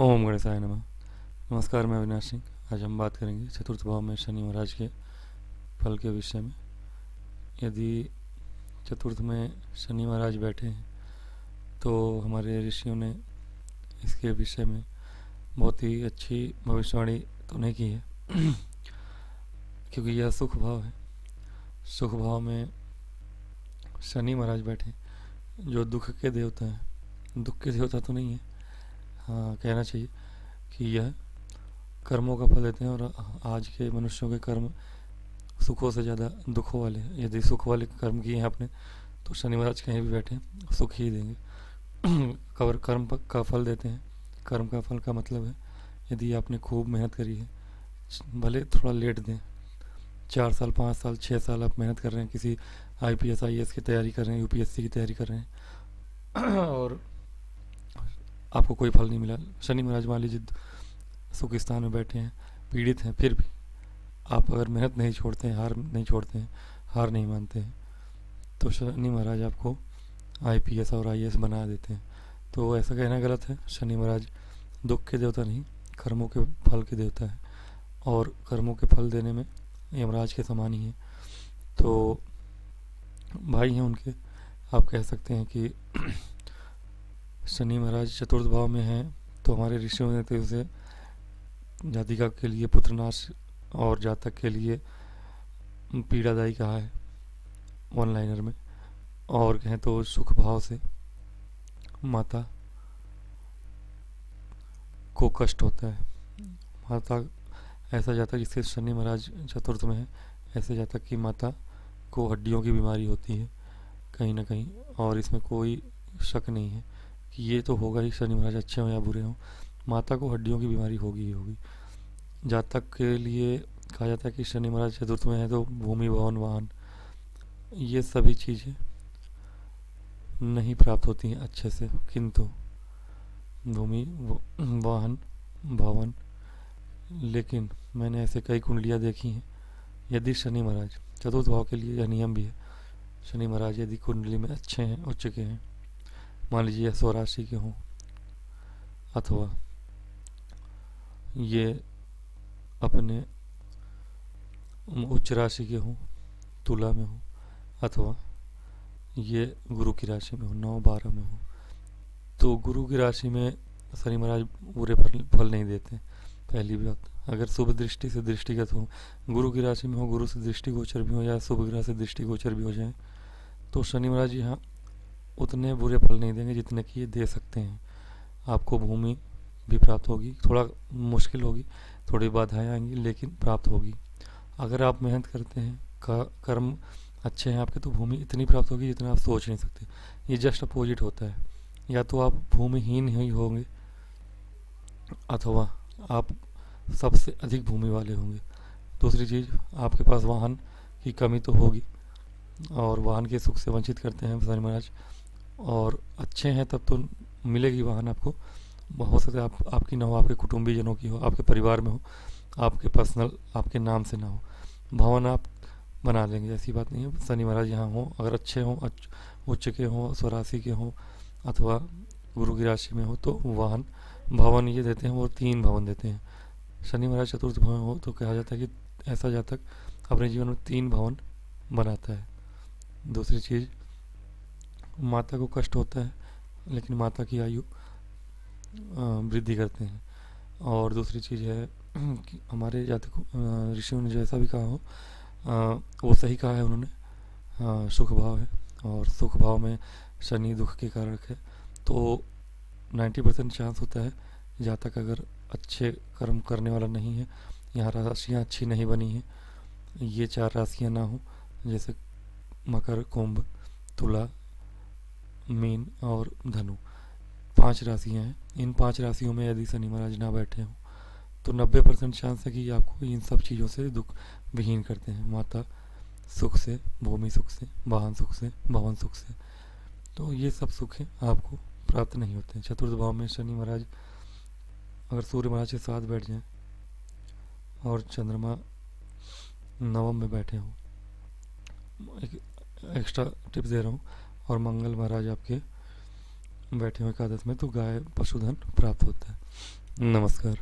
ओम गणेशाय नमः। नमस्कार, मैं अविनाश सिंह। आज हम बात करेंगे चतुर्थ भाव में शनि महाराज के फल के विषय में। यदि चतुर्थ में शनि महाराज बैठे हैं तो हमारे ऋषियों ने इसके विषय में बहुत ही अच्छी भविष्यवाणी तो नहीं की है क्योंकि यह सुख भाव है। सुख भाव में शनि महाराज बैठे जो दुख के देवता हैं। दुख के देवता तो नहीं है, हाँ कहना चाहिए कि यह कर्मों का फल देते हैं और आज के मनुष्यों के कर्म सुखों से ज़्यादा दुखों वाले हैं। यदि सुख वाले कर्म किए हैं आपने तो शनि महाराज कहीं भी बैठे सुख ही देंगे। कवर कर्म का फल देते हैं। कर्म का फल का मतलब है यदि आपने खूब मेहनत करी है, भले थोड़ा लेट दें, 4 साल 5 साल 6 साल आप मेहनत कर रहे हैं, किसी आईपीएस आईएएस की तैयारी कर रहे हैं, यूपीएससी की तैयारी कर रहे हैं और आपको कोई फल नहीं मिला। शनि महाराज मान लीजिए सुख स्थान में बैठे हैं, पीड़ित हैं, फिर भी आप अगर मेहनत नहीं छोड़ते हैं, हार नहीं छोड़ते हैं, हार नहीं मानते हैं, तो शनि महाराज आपको आईपीएस और आईएएस बना देते हैं। तो ऐसा कहना गलत है। शनि महाराज दुख के देवता नहीं, कर्मों के फल के देवता है और कर्मों के फल देने में यमराज के समान ही है। तो भाई हैं उनके, आप कह सकते हैं कि शनि महाराज चतुर्थ भाव में हैं तो हमारे ऋषियों ने तो उसे जातिका के लिए पुत्रनाश और जातक के लिए पीड़ादायी कहा है वन लाइनर में। और कहें तो सुख भाव से माता को कष्ट होता है। माता ऐसा जातक जिसके शनि महाराज चतुर्थ में है, ऐसे जातक की माता को हड्डियों की बीमारी होती है कहीं ना कहीं, और इसमें कोई शक नहीं है कि ये तो होगा ही, शनि महाराज अच्छे हों या बुरे हों, माता को हड्डियों की बीमारी होगी ही होगी। जातक के लिए कहा जाता है कि शनि महाराज चतुर्थ में है तो भूमि भवन वाहन ये सभी चीज़ें नहीं प्राप्त होती हैं अच्छे से, किंतु भूमि वाहन भवन, लेकिन मैंने ऐसे कई कुंडलियाँ देखी हैं यदि शनि महाराज चतुर्थ भाव के लिए यह नियम भी है, शनि महाराज यदि कुंडली में अच्छे हैं, उच्च के हैं, मान लीजिए स्वराशि के हों अथवा ये अपने उच्च राशि के हों, तुला में हो, अथवा ये गुरु की राशि में हो, 9 12 में हो, तो गुरु की राशि में शनि महाराज बुरे फल नहीं देते। पहली बात, अगर शुभ दृष्टि से दृष्टिगत हो, गुरु की राशि में हो, गुरु से दृष्टि गोचर भी हो या शुभ ग्रह से दृष्टि गोचर भी हो जाए, तो शनि महाराज यहाँ उतने बुरे फल नहीं देंगे जितने कि ये दे सकते हैं। आपको भूमि भी प्राप्त होगी, थोड़ा मुश्किल होगी, थोड़ी बाधाएं आएंगी, लेकिन प्राप्त होगी। अगर आप मेहनत करते हैं, कर्म अच्छे हैं आपके, तो भूमि इतनी प्राप्त होगी जितना आप सोच नहीं सकते। ये जस्ट अपोजिट होता है, या तो आप भूमिहीन ही होंगे अथवा आप सबसे अधिक भूमि वाले होंगे। दूसरी चीज़, आपके पास वाहन की कमी तो होगी और वाहन के सुख से वंचित करते हैं शनि महाराज, और अच्छे हैं तब तो मिलेगी वाहन आपको। हो सकता है आपकी ना हो, आपके कुटुंबीजनों की हो, आपके परिवार में हो, आपके पर्सनल आपके नाम से ना हो, भवन आप बना देंगे, ऐसी बात नहीं है। शनि महाराज यहाँ हो, अगर अच्छे हों, उच्च के हों, स्वराशि के हों अथवा गुरु की राशि में हो, तो वाहन भवन ये देते हैं, वो 3 भवन देते हैं। शनि महाराज चतुर्थ भवन हो तो कहा जाता है कि ऐसा जातक अपने जीवन में 3 भवन बनाता है। दूसरी चीज़, माता को कष्ट होता है लेकिन माता की आयु वृद्धि करते हैं। और दूसरी चीज़ है कि हमारे जातक ऋषियों ने जैसा भी कहा हो वो सही कहा है उन्होंने। सुख भाव है और सुख भाव में शनि दुख के कारक है, तो 90% चांस होता है जातक अगर अच्छे कर्म करने वाला नहीं है, यहाँ राशियाँ अच्छी नहीं बनी हैं, ये 4 राशियाँ ना हो, जैसे मकर कुंभ तुला मीन और धनु, 5 राशियाँ हैं। इन 5 राशियों में यदि शनि महाराज ना बैठे हों तो 90% चांस है कि आपको इन सब चीज़ों से दुख विहीन करते हैं। माता सुख से, भूमि सुख से, वाहन सुख से, भवन सुख से, तो ये सब सुख हैं आपको प्राप्त नहीं होते हैं। चतुर्थ भाव में शनि महाराज अगर सूर्य महाराज के साथ बैठ जाएं और चंद्रमा नवम में बैठे हों, एक एक्स्ट्रा टिप्स दे रहा हूँ, और मंगल महाराज आपके बैठे हुए एकादश में, तो गाय पशुधन प्राप्त होता है। नमस्कार।